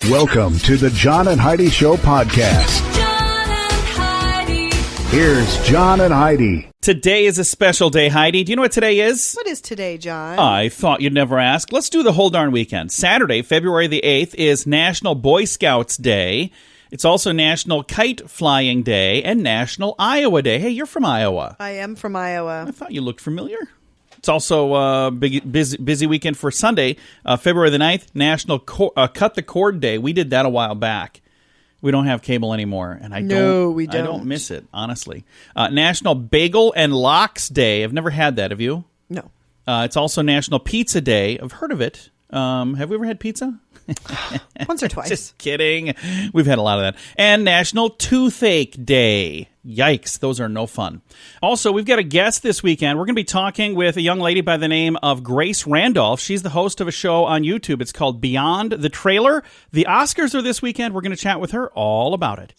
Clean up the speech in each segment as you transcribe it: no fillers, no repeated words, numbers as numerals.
Welcome to the John and Heidi Show podcast. John and Heidi. Here's John and Heidi. Today is a special day, Heidi. Do you know what today is? What is today, John? I thought you'd never ask. Let's do the whole darn weekend. Saturday, February the 8th, is National Boy Scouts Day. It's also National Kite Flying Day and National Iowa Day. Hey, you're from Iowa. I am from Iowa. I thought you looked familiar. It's also a busy weekend for Sunday, February the 9th, National Cut the Cord Day. We did that a while back. We don't have cable anymore, and I don't miss it, honestly. National Bagel and Lox Day. I've never had that. Have you? No. It's also National Pizza Day. I've heard of it. Have we ever had pizza? Once or twice. Just kidding. We've had a lot of that. And National Toothache Day. Yikes, those are no fun. Also, we've got a guest this weekend. We're going to be talking with a young lady by the name of Grace Randolph. She's the host of a show on YouTube. It's called Beyond the Trailer. The Oscars are this weekend. We're going to chat with her all about it.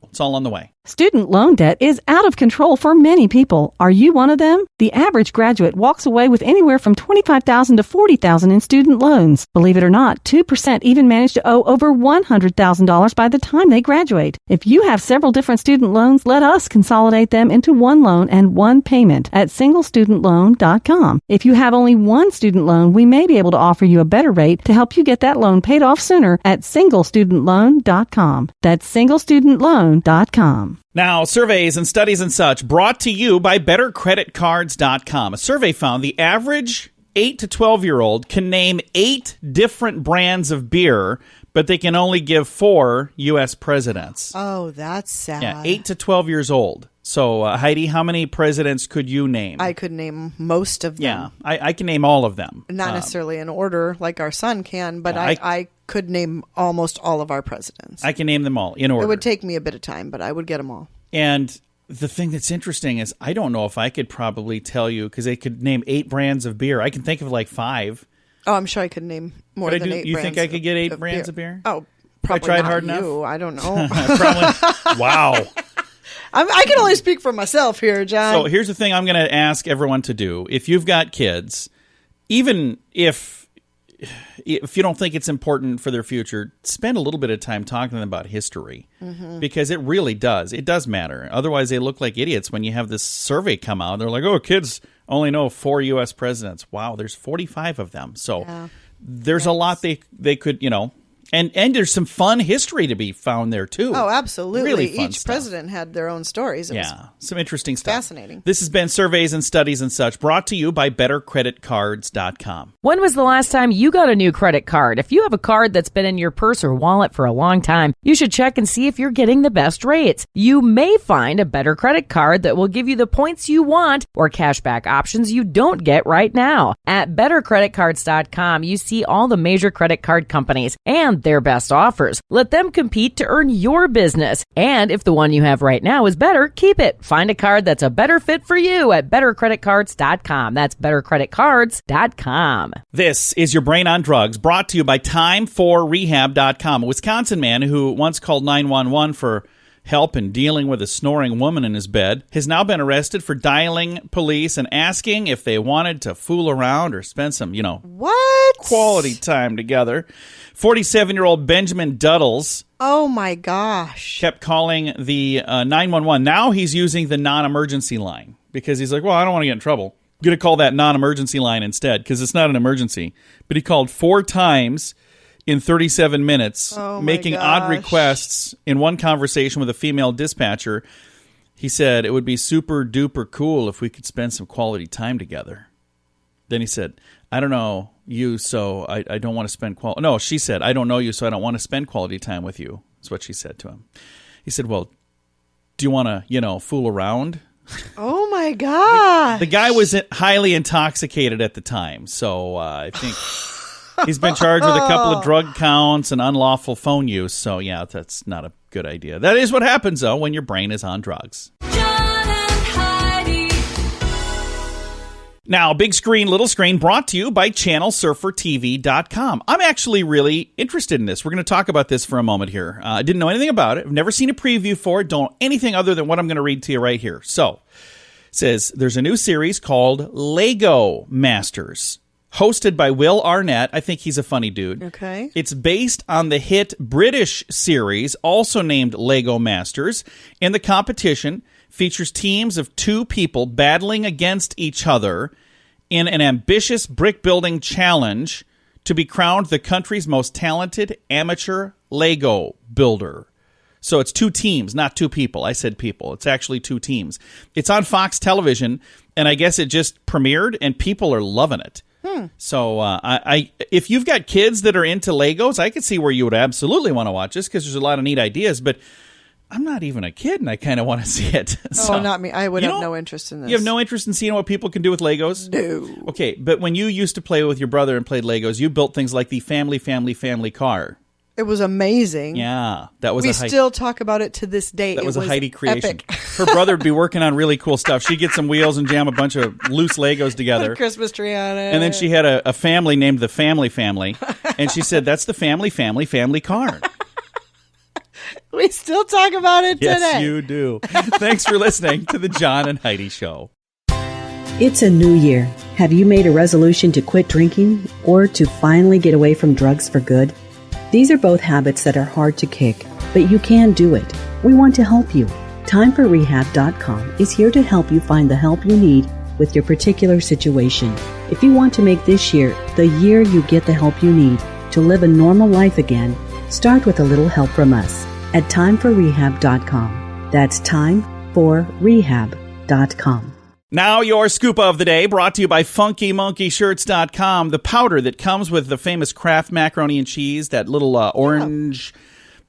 It's all on the way. Student loan debt is out of control for many people. Are you one of them? The average graduate walks away with anywhere from $25,000 to $40,000 in student loans. Believe it or not, 2% even manage to owe over $100,000 by the time they graduate. If you have several different student loans, let us consolidate them into one loan and one payment at singlestudentloan.com. If you have only one student loan, we may be able to offer you a better rate to help you get that loan paid off sooner at singlestudentloan.com. That's singlestudentloan.com. Now, surveys and studies and such brought to you by BetterCreditCards.com. A survey found the average 8 to 12-year-old can name 8 different brands of beer, but they can only give 4 U.S. presidents. Oh, that's sad. Yeah, 8 to 12 years old. So, Heidi, how many presidents could you name? I could name most of them. Yeah, I can name all of them. Not necessarily in order like our son can, but Yeah, I could name almost all of our presidents. I can name them all in order. It would take me a bit of time, but I would get them all. And the thing that's interesting is I don't know if I could probably tell you, because they could name 8 brands of beer. I can think of like 5. Oh, I'm sure I could name more than 8 brands. You think I could get 8 brands of beer? Oh, probably I tried not hard you. enough? I don't know. Probably. Wow. I can only speak for myself here, John. So here's the thing I'm going to ask everyone to do. If you've got kids, even if you don't think it's important for their future, spend a little bit of time talking to them about history, because it really does. It does matter. Otherwise, they look like idiots when you have this survey come out. They're like, oh, kids only know 4 U.S. presidents. Wow, there's 45 of them. So there's a lot they could, And there's some fun history to be found there, too. Oh, absolutely. Really fun Each stuff. president had their own stories. It was some interesting stuff. fascinating. This has been Surveys and Studies and Such, brought to you by BetterCreditCards.com. When was the last time you got a new credit card? If you have a card that's been in your purse or wallet for a long time, you should check and see if you're getting the best rates. You may find a better credit card that will give you the points you want or cashback options you don't get right now. At BetterCreditCards.com, you see all the major credit card companies and their best offers. Let them compete to earn your business. And if the one you have right now is better, keep it. Find a card that's a better fit for you at BetterCreditCards.com. That's BetterCreditCards.com. This is Your Brain on Drugs, brought to you by Time4Rehab.com. A Wisconsin man who once called 911 for help in dealing with a snoring woman in his bed has now been arrested for dialing police and asking if they wanted to fool around or spend some, What? quality time together. 47-year-old Benjamin Duddles Oh, my gosh. kept calling the 911. Now he's using the non-emergency line because he's like, well, I don't want to get in trouble. I'm going to call that non-emergency line instead because it's not an emergency. But he called 4 times in 37 minutes, making odd requests. In one conversation with a female dispatcher, he said, it would be super duper cool if we could spend some quality time together. Then he said, I don't know you, so I don't want to spend quality. No, she said, I don't know you, so I don't want to spend quality time with you. That's what she said to him. He said, well, do you want to, fool around? Oh, my God. The guy was highly intoxicated at the time, so I think he's been charged with a couple of drug counts and unlawful phone use. So, yeah, that's not a good idea. That is what happens, though, when your brain is on drugs. John and Heidi. Now, big screen, little screen, brought to you by ChannelSurferTV.com. I'm actually really interested in this. We're going to talk about this for a moment here. I didn't know anything about it. I've never seen a preview for it. Don't know anything other than what I'm going to read to you right here. So, it says there's a new series called Lego Masters. hosted by Will Arnett. I think he's a funny dude. Okay. It's based on the hit British series, also named Lego Masters. And the competition features teams of 2 people battling against each other in an ambitious brick-building challenge to be crowned the country's most talented amateur Lego builder. So it's 2 teams, not 2 people. I said people. It's actually 2 teams. It's on Fox Television, and I guess it just premiered, and people are loving it. So if you've got kids that are into Legos, I could see where you would absolutely want to watch this because there's a lot of neat ideas. But I'm not even a kid, and I kind of want to see it. Oh, not me. I would You have don't- no interest in this. You have no interest in seeing what people can do with Legos? No. Okay, but when you used to play with your brother and played Legos, you built things like the family car. It was amazing. Yeah, that was We a still talk about it to this day. That It was a Heidi creation. epic. Her brother would be working on really cool stuff. She'd get some wheels and jam a bunch of loose Legos Put together. a Christmas tree on it. And then she had a family named the Family. And she said, that's the family car. We still talk about it Yes, today. you do. Thanks for listening to the John and Heidi Show. It's a new year. Have you made a resolution to quit drinking or to finally get away from drugs for good? These are both habits that are hard to kick, but you can do it. We want to help you. TimeForRehab.com is here to help you find the help you need with your particular situation. If you want to make this year the year you get the help you need to live a normal life again, start with a little help from us at TimeForRehab.com. That's TimeForRehab.com. Now your scoop of the day, brought to you by FunkyMonkeyShirts.com. The powder that comes with the famous Kraft macaroni and cheese, that little orange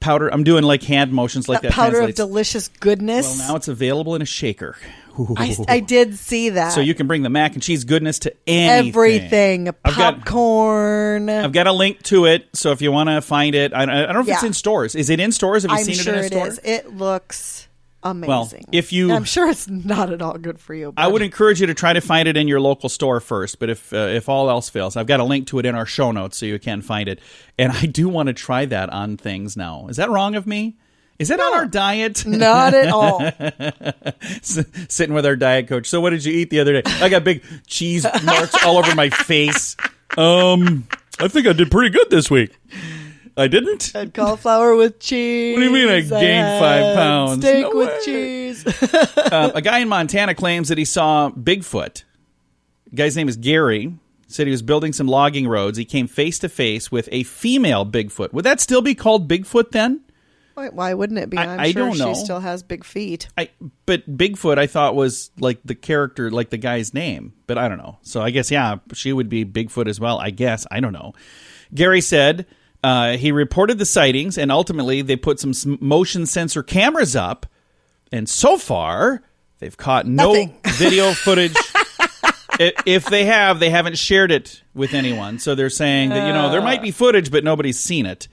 powder. I'm doing like hand motions like that. Powder of translates. delicious goodness. Well, now it's available in a shaker. Ooh. I did see that. So you can bring the mac and cheese goodness to anything. Everything. I've got- Popcorn. I've got a link to it, so if you want to find it, I don't know if it's Yeah. in stores. Is it in stores? Have you I'm seen sure it in a store? is. It looks amazing. Well, if you- I'm sure it's not at all good for you. I but- would encourage you to try to find it in your local store first, but if all else fails, I've got a link to it in our show notes so you can find it. And I do want to try that on things now. Is that wrong of me? Is it on our diet? Not at all. Sitting with our diet coach. So what did you eat the other day? I got big cheese marks all over my face. I think I did pretty good this week. I didn't? Had cauliflower with cheese. What do you mean I gained 5 pounds? Steak No with way. cheese. A guy in Montana claims that he saw Bigfoot. The guy's name is Gary. Said he was building some logging roads. He came face to face with a female Bigfoot. Would that still be called Bigfoot then? Why wouldn't it be? I'm I sure don't know. she still has big feet. But Bigfoot, I thought, was like the character, like the guy's name. But I don't know. So I guess, yeah, she would be Bigfoot as well, I guess. I don't know. Gary said he reported the sightings, and ultimately they put some motion sensor cameras up. And so far, they've caught no Nothing. video footage. If they have, they haven't shared it with anyone. So they're saying that, there might be footage, but nobody's seen it.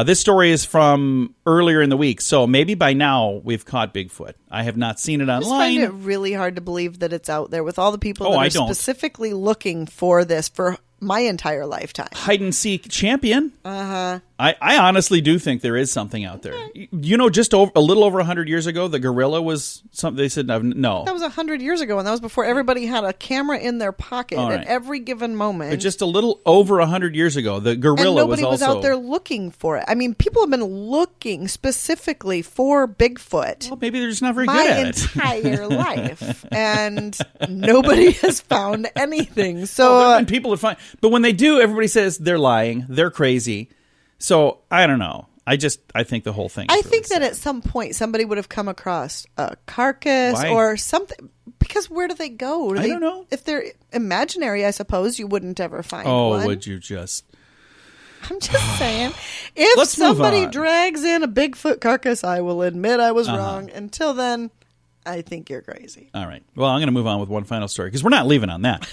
This story is from earlier in the week, so maybe by now we've caught Bigfoot. I have not seen it I just find it online. really hard to believe that it's out there with all the people Oh, that I are don't. specifically looking for this for my entire lifetime. Hide and seek champion. Uh-huh. I honestly do think there is something out there. Just a little over 100 years ago, the gorilla was something. They said no. That was 100 years ago, and that was before everybody had a camera in their pocket All right. at every given moment. But just a little over 100 years ago, the gorilla and nobody was was also out there looking for it. I mean, people have been looking specifically for Bigfoot Well, maybe they're just not very my good at it. entire life, and nobody has found anything. So Well, there have been people that find, but when they do, everybody says they're lying, they're crazy. So I don't know. I think the whole thing. Is I really think that sad. at some point somebody would have come across a carcass Why? or something. Because where do they go? I don't know. If they're imaginary, I suppose you wouldn't ever find Oh, one. would you just? I'm just saying. If Let's move somebody on. drags in a Bigfoot carcass, I will admit I Uh-huh. was wrong. Until then, I think you're crazy. All right. Well, I'm going to move on with one final story because we're not leaving on that.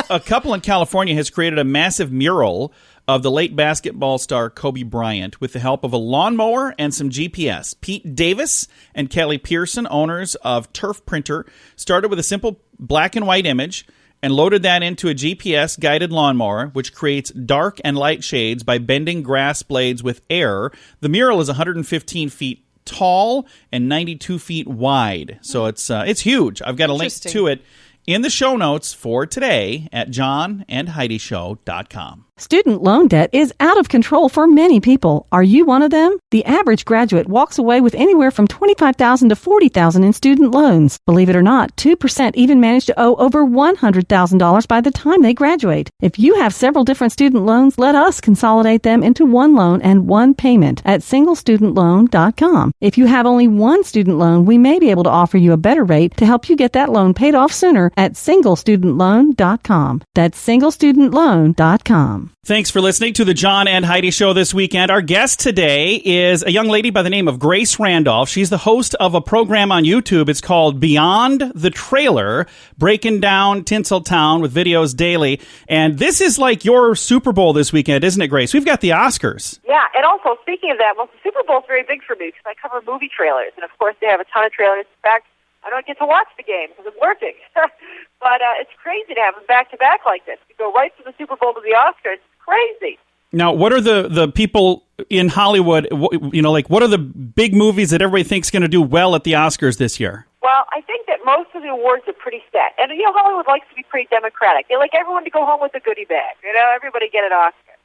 A couple in California has created a massive mural of the late basketball star Kobe Bryant with the help of a lawnmower and some GPS. Pete Davis and Kelly Pearson, owners of Turf Printer, started with a simple black and white image and loaded that into a GPS-guided lawnmower, which creates dark and light shades by bending grass blades with air. The mural is 115 feet tall and 92 feet wide, so it's huge. I've got a link Interesting. to it in the show notes for today at johnandheidishow.com. Student loan debt is out of control for many people. Are you one of them? The average graduate walks away with anywhere from $25,000 to $40,000 in student loans. Believe it or not, 2% even manage to owe over $100,000 by the time they graduate. If you have several different student loans, let us consolidate them into one loan and one payment at singlestudentloan.com. If you have only one student loan, we may be able to offer you a better rate to help you get that loan paid off sooner at singlestudentloan.com. That's singlestudentloan.com. Thanks for listening to the John and Heidi Show this weekend. Our guest today is a young lady by the name of Grace Randolph. She's the host of a program on YouTube. It's called Beyond the Trailer, breaking down Tinseltown with videos daily. And this is like your Super Bowl this weekend, isn't it, Grace? We've got the Oscars. Yeah, and also, speaking of that, well, the Super Bowl is very big for me because I cover movie trailers. And, of course, they have a ton of trailers. In fact, I don't get to watch the game because I'm working. But it's crazy to have them back-to-back like this. You go right from the Super Bowl to the Oscars. It's crazy. Now, what are the people in Hollywood, what are the big movies that everybody thinks going to do well at the Oscars this year? Well, I think that most of the awards are pretty set. And, Hollywood likes to be pretty democratic. They like everyone to go home with a goodie bag. Everybody get an Oscar.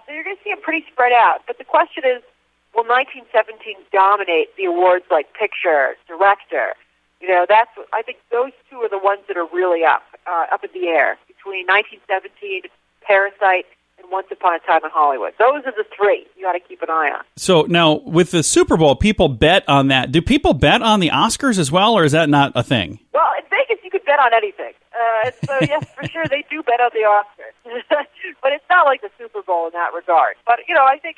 So you're going to see them pretty spread out. But the question is, will 1917 dominate the awards like picture, director? I think those two are the ones that are really up in the air between 1917, Parasite, and Once Upon a Time in Hollywood. Those are the three you got to keep an eye on. So now with the Super Bowl, people bet on that. Do people bet on the Oscars as well, or is that not a thing? Well, in Vegas, you could bet on anything. So yes, for sure, they do bet on the Oscars. But it's not like the Super Bowl in that regard. But, I think,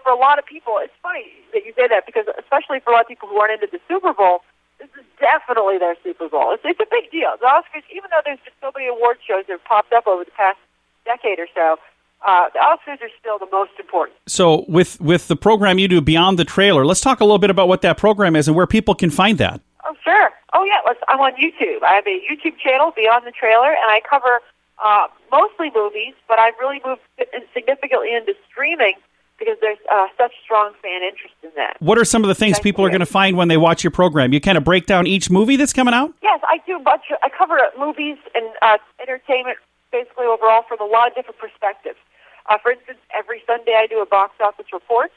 for a lot of people, it's funny that you say that because especially for a lot of people who aren't into the Super Bowl, this is definitely their Super Bowl. It's a big deal. The Oscars, even though there's been so many award shows that have popped up over the past decade or so, the Oscars are still the most important. So with the program you do, Beyond the Trailer, let's talk a little bit about what that program is and where people can find that. Oh, sure. Oh, yeah. I'm on YouTube. I have a YouTube channel, Beyond the Trailer, and I cover mostly movies, but I've really moved significantly into streaming because there's such strong fan interest in that. What are some of the things people are going to find when they watch your program? You kind of break down each movie that's coming out? Yes, I do. I cover movies and entertainment basically overall from a lot of different perspectives. For instance, every Sunday I do a box office report.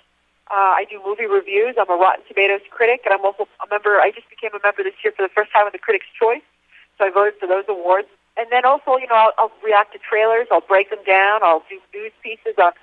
I do movie reviews. I'm a Rotten Tomatoes critic, and I'm also a member. I just became a member this year for the first time of the Critics' Choice, so I voted for those awards. And then also, I'll react to trailers. I'll break them down. I'll do news pieces. I'll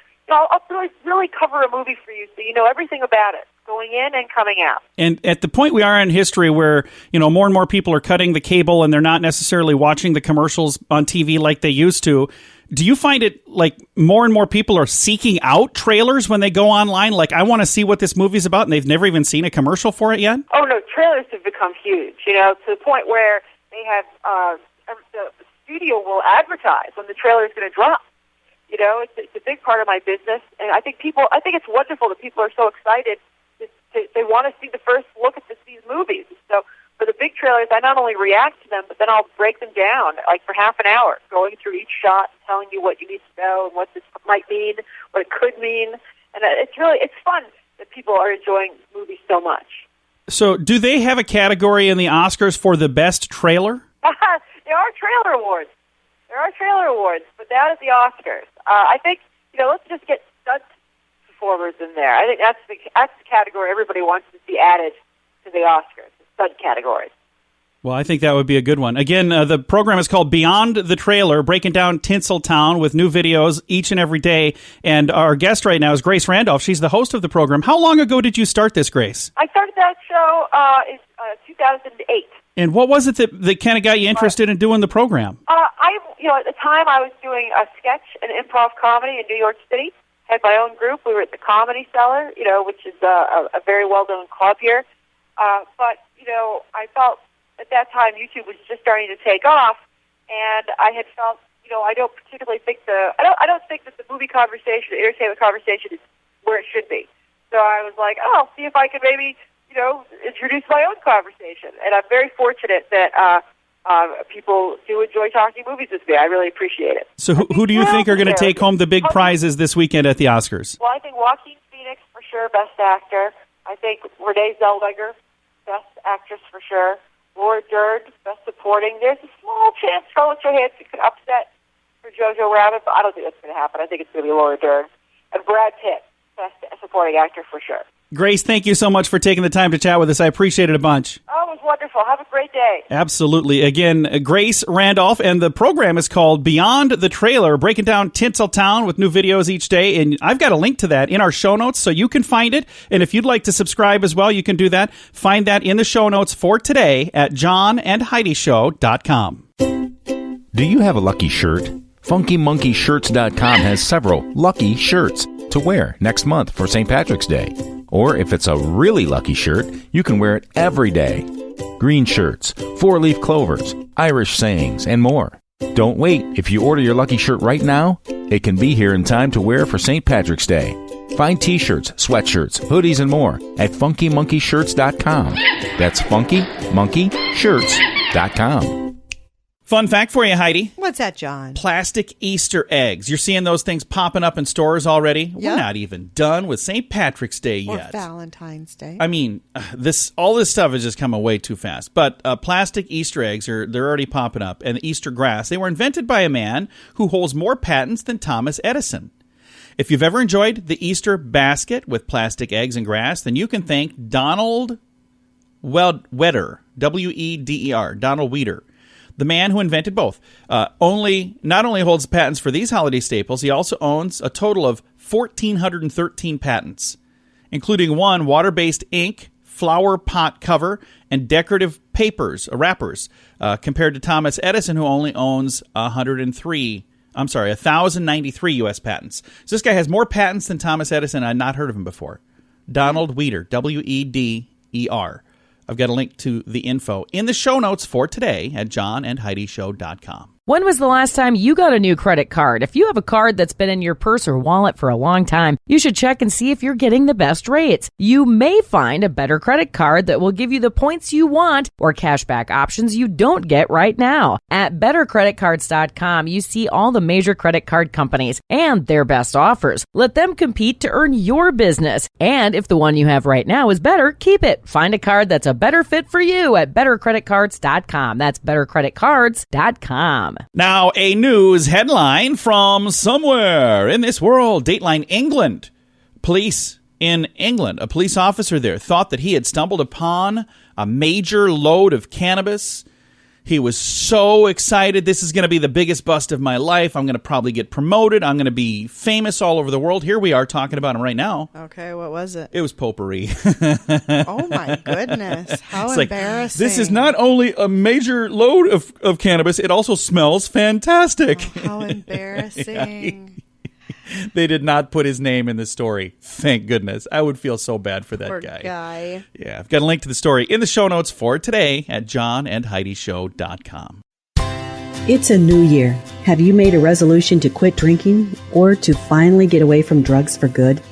really cover a movie for you so you know everything about it, going in and coming out. And at the point we are in history where, more and more people are cutting the cable and they're not necessarily watching the commercials on TV like they used to, do you find it like more and more people are seeking out trailers when they go online? Like, I want to see what this movie's about, and they've never even seen a commercial for it yet? Oh, no, trailers have become huge, to the point where they have the studio will advertise when the trailer is going to drop. It's a big part of my business, and I think it's wonderful that people are so excited. They want to see the first look at these movies. So for the big trailers, I not only react to them, but then I'll break them down, like for half an hour, going through each shot, telling you what you need to know and what this might mean, what it could mean. And it's fun that people are enjoying movies so much. So do they have a category in the Oscars for the best trailer? There are trailer awards. But down at the Oscars, I think, let's just get stunt performers in there. I think that's the category everybody wants to see added to the Oscars, the stunt categories. Well, I think that would be a good one. Again, the program is called Beyond the Trailer, breaking down Tinseltown with new videos each and every day. And our guest right now is Grace Randolph. She's the host of the program. How long ago did you start this, Grace? I started that show in 2008. And what was it that kind of got you interested in doing the program? At the time I was doing a sketch and improv comedy in New York City. Had my own group. We were at the Comedy Cellar, which is a very well-known club here. But I felt at that time YouTube was just starting to take off, and I had felt, I don't particularly think I don't think that the movie conversation, the entertainment conversation, is where it should be. So I was like, I'll see if I can maybe introduce my own conversation. And I'm very fortunate that people do enjoy talking movies with me. I really appreciate it. So who do you think are going to take home the big prizes this weekend at the Oscars? Well, I think Joaquin Phoenix, for sure, Best Actor. I think Renee Zellweger, Best Actress, for sure. Laura Dern, Best Supporting. There's a small chance Scarlett Johansson could upset for Jojo Rabbit, but I don't think that's going to happen. I think it's going to be Laura Dern. And Brad Pitt, Best Supporting Actor for sure. Grace, thank you so much for taking the time to chat with us. I appreciate it a bunch. Oh, it was wonderful. Have a great day. Absolutely. Again, Grace Randolph, and the program is called Beyond the Trailer, breaking down Tinseltown with new videos each day. And I've got a link to that in our show notes, so you can find it. And if you'd like to subscribe as well, you can do that. Find that in the show notes for today at johnandheidishow.com. Do you have a lucky shirt? FunkyMonkeyShirts.com has several lucky shirts to wear next month for St. Patrick's Day. Or if it's a really lucky shirt, you can wear it every day. Green shirts, four-leaf clovers, Irish sayings, and more. Don't wait. If you order your lucky shirt right now, it can be here in time to wear for St. Patrick's Day. Find t-shirts, sweatshirts, hoodies, and more at FunkyMonkeyShirts.com. That's FunkyMonkeyShirts.com. Fun fact for you, Heidi. What's that, John? Plastic Easter eggs. You're seeing those things popping up in stores already? Yep. We're not even done with St. Patrick's Day Or yet. Valentine's Day. I mean, all this stuff is just coming way too fast. But plastic Easter eggs they're already popping up, and the Easter grass. They were invented by a man who holds more patents than Thomas Edison. If you've ever enjoyed the Easter basket with plastic eggs and grass, then you can thank Donald Weder, W-E-D-E-R, Donald Weder. The man who invented both not only holds patents for these holiday staples, he also owns a total of 1,413 patents, including one water-based ink, flower pot cover, and decorative wrappers, compared to Thomas Edison, who only owns 1,093 U.S. patents. So this guy has more patents than Thomas Edison. I'd not heard of him before. Donald Weder, W-E-D-E-R. I've got a link to the info in the show notes for today at johnandheidishow.com. When was the last time you got a new credit card? If you have a card that's been in your purse or wallet for a long time, you should check and see if you're getting the best rates. You may find a better credit card that will give you the points you want or cashback options you don't get right now. At bettercreditcards.com, you see all the major credit card companies and their best offers. Let them compete to earn your business. And if the one you have right now is better, keep it. Find a card that's a better fit for you at bettercreditcards.com. That's bettercreditcards.com. Now, a news headline from somewhere in this world. Dateline England. Police in England, a police officer there, thought that he had stumbled upon a major load of cannabis. He was so excited. This is going to be the biggest bust of my life. I'm going to probably get promoted. I'm going to be famous all over the world. Here we are talking about him right now. Okay, what was it? It was potpourri. Oh, my goodness. How It's embarrassing. this is not only a major load of cannabis, it also smells fantastic. Oh, how embarrassing. They did not put his name in the story. Thank goodness. I would feel so bad for that Poor guy. guy. Yeah, I've got a link to the story in the show notes for today at johnandheidishow.com. It's a new year. Have you made a resolution to quit drinking or to finally get away from drugs for good?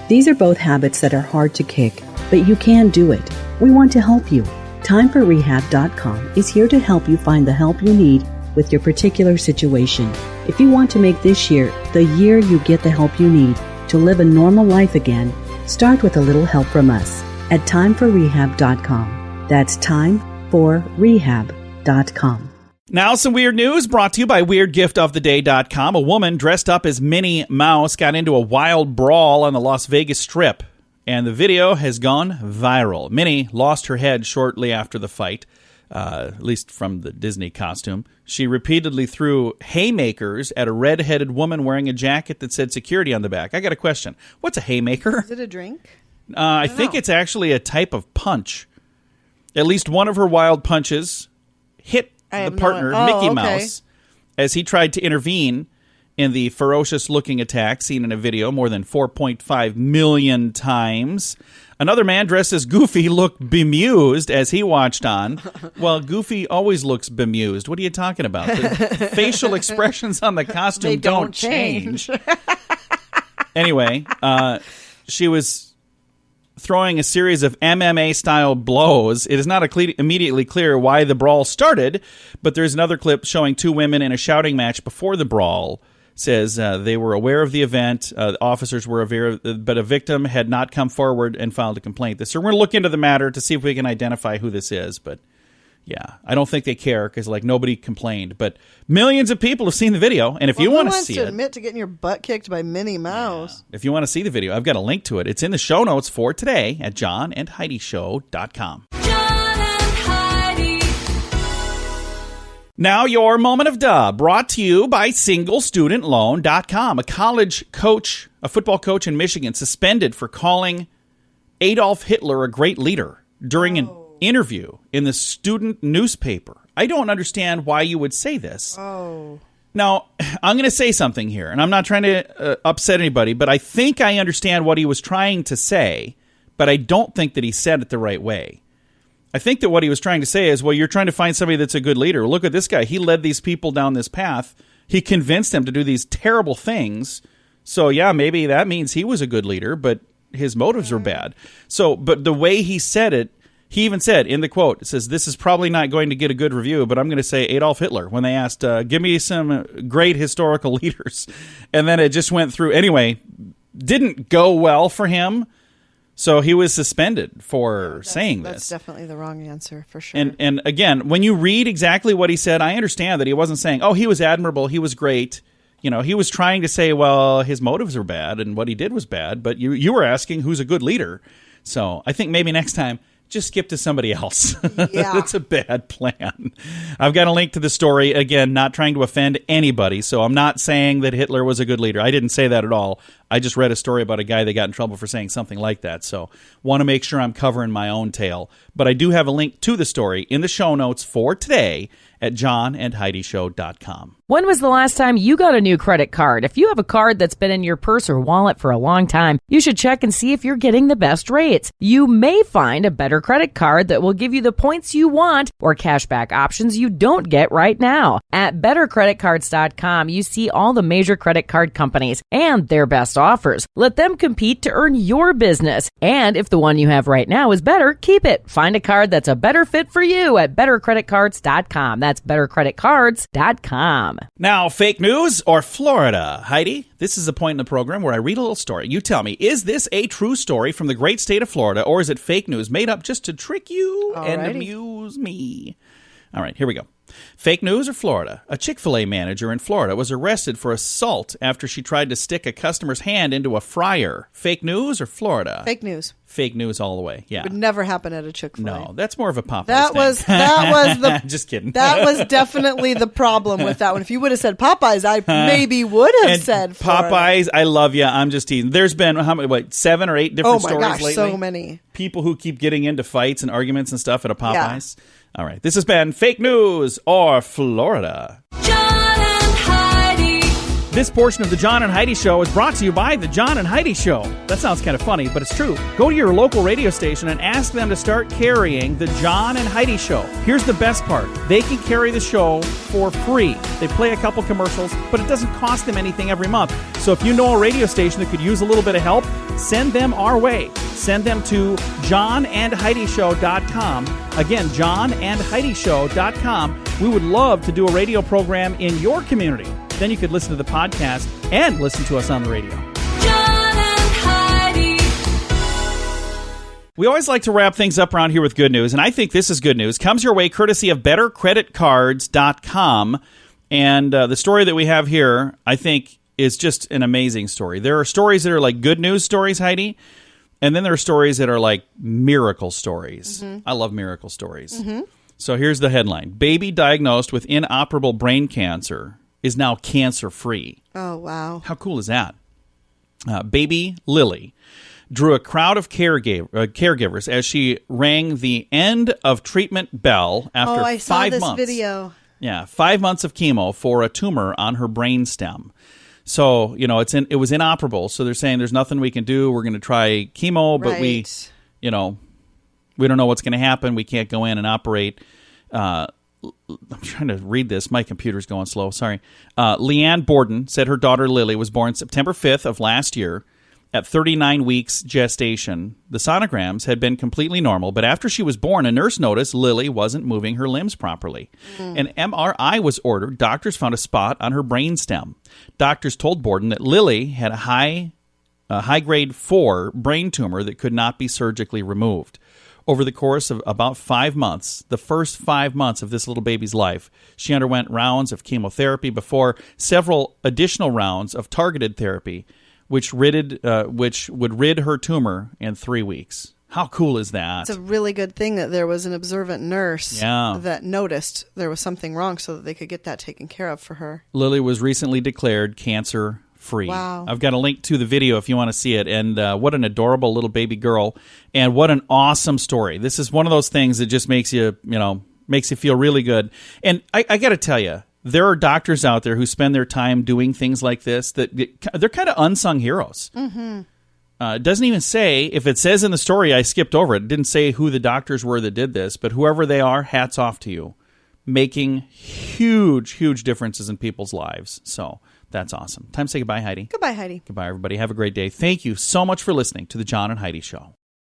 These are both habits that are hard to kick, but you can do it. We want to help you. TimeForRehab.com is here to help you find the help you need with your particular situation. If you want to make this year the year you get the help you need to live a normal life again, start with a little help from us at TimeForRehab.com. That's TimeForRehab.com. Now some weird news brought to you by WeirdGiftOfTheDay.com. A woman dressed up as Minnie Mouse got into a wild brawl on the Las Vegas Strip, and the video has gone viral. Minnie lost her head shortly after the fight. At least from the Disney costume. She repeatedly threw haymakers at a red-headed woman wearing a jacket that said security on the back. I got a question. What's a haymaker? Is it a drink? I think it's actually a type of punch. At least one of her wild punches hit the partner, Mickey Mouse, as he tried to intervene in the ferocious-looking attack seen in a video more than 4.5 million times. Another man dressed as Goofy looked bemused as he watched on. Well, Goofy always looks bemused. What are you talking about? The facial expressions on the costume They don't change. Anyway, she was throwing a series of MMA-style blows. It is not immediately clear why the brawl started, but there's another clip showing two women in a shouting match before the brawl. Says they were aware of the event. Officers were aware, but a victim had not come forward and filed a complaint. So we're going to look into the matter to see if we can identify who this is. But Yeah, I don't think they care because like nobody complained, but millions of people have seen the video, and if you want to see to it, admit to getting your butt kicked by Minnie Mouse. if you want to see the video, I've got a link to it. It's in the show notes for today at johnandheidishow.com. John and Heidi. Now your moment of duh, brought to you by SingleStudentLoan.com. A college coach, a football coach in Michigan, suspended for calling Adolf Hitler a great leader during an interview in the student newspaper. I don't understand why you would say this. Oh. Now, I'm going to say something here, and I'm not trying to upset anybody, but I think I understand what he was trying to say, but I don't think that he said it the right way. I think that what he was trying to say is, well, you're trying to find somebody that's a good leader. Look at this guy. He led these people down this path. He convinced them to do these terrible things. So, yeah, maybe that means he was a good leader, but his motives were bad. So, but the way he said it, he even said in the quote, it says, this is probably not going to get a good review, but I'm going to say Adolf Hitler when they asked, give me some great historical leaders. And then it just went through. Anyway, didn't go well for him. So he was suspended for saying this. That's definitely the wrong answer for sure. And again, when you read exactly what he said, I understand that he wasn't saying, oh, he was admirable, he was great. You know, he was trying to say, well, his motives were bad and what he did was bad. But you were asking who's a good leader. So I think maybe next time, just skip to somebody else. Yeah. That's a bad plan. I've got a link to the story. Again, not trying to offend anybody. So I'm not saying that Hitler was a good leader. I didn't say that at all. I just read a story about a guy that got in trouble for saying something like that. So want to make sure I'm covering my own tail. But I do have a link to the story in the show notes for today at johnandheidishow.com. When was the last time you got a new credit card? If you have a card that's been in your purse or wallet for a long time, you should check and see if you're getting the best rates. You may find a better credit card that will give you the points you want or cashback options you don't get right now. At bettercreditcards.com, you see all the major credit card companies and their best offers. Let them compete to earn your business. And if the one you have right now is better, keep it. Find a card that's a better fit for you at bettercreditcards.com. That's bettercreditcards.com. Now, fake news or Florida? Heidi, this is a point in the program where I read a little story. You tell me, is this a true story from the great state of Florida, or is it fake news made up just to trick you and amuse me? All right, here we go. Fake news or Florida? A Chick-fil-A manager in Florida was arrested for assault after she tried to stick a customer's hand into a fryer. Fake news or Florida? Fake news. Fake news all the way. Yeah. Would never happen at a Chick-fil-A. No, that's more of a Popeyes That thing. was the Just kidding. That was definitely the problem with that one. If you would have said Popeyes, I maybe would have And said Florida. Popeyes, I love you. I'm just teasing. There's been how many, 7 or 8 different Oh my stories gosh, lately. so many. People who keep getting into fights and arguments and stuff at a Popeyes. Yeah. All right. This has been Fake News or Florida. John and Heidi. This portion of the John and Heidi Show is brought to you by the John and Heidi Show. That sounds kind of funny, but it's true. Go to your local radio station and ask them to start carrying the John and Heidi Show. Here's the best part. They can carry the show for free. They play a couple commercials, but it doesn't cost them anything every month. So if you know a radio station that could use a little bit of help, send them our way. Send them to johnandheidishow.com. Again, johnandheidishow.com. We would love to do a radio program in your community. Then you could listen to the podcast and listen to us on the radio. John and Heidi. We always like to wrap things up around here with good news, and I think this is good news. Comes your way courtesy of bettercreditcards.com. And the story that we have here, I think, is just an amazing story. There are stories that are like good news stories, Heidi, and then there are stories that are like miracle stories. Mm-hmm. I love miracle stories. Mm-hmm. So here's the headline. Baby diagnosed with inoperable brain cancer is now cancer-free. Oh, wow. How cool is that? Baby Lily drew a crowd of caregivers as she rang the end of treatment bell after 5 months. Oh, I saw this video. Yeah, 5 months of chemo for a tumor on her brainstem. So, you know, it was inoperable. So they're saying there's nothing we can do. We're going to try chemo, but we don't know what's going to happen. We can't go in and operate. I'm trying to read this. My computer's going slow. Sorry. Leanne Borden said her daughter Lily was born September 5th of last year. At 39 weeks gestation, the sonograms had been completely normal, but after she was born, a nurse noticed Lily wasn't moving her limbs properly. An MRI was ordered. Doctors found a spot on her brainstem. Doctors told Borden that Lily had a high grade 4 brain tumor that could not be surgically removed. over the course of about 5 months, the first 5 months of this little baby's life, she underwent rounds of chemotherapy before several additional rounds of targeted therapy, which would rid her tumor in 3 weeks. How cool is that? It's a really good thing that there was an observant nurse that noticed there was something wrong so that they could get that taken care of for her. Lily was recently declared cancer-free. Wow. I've got a link to the video if you want to see it. And what an adorable little baby girl. And what an awesome story. This is one of those things that just makes you feel really good. And I got to tell you, there are doctors out there who spend their time doing things like this that they're kind of unsung heroes. Mm-hmm. It doesn't even say, if it says in the story, I skipped over it. It didn't say who the doctors were that did this, but whoever they are, hats off to you. Making huge, huge differences in people's lives. So that's awesome. Time to say goodbye, Heidi. Goodbye, Heidi. Goodbye, everybody. Have a great day. Thank you so much for listening to The John and Heidi Show.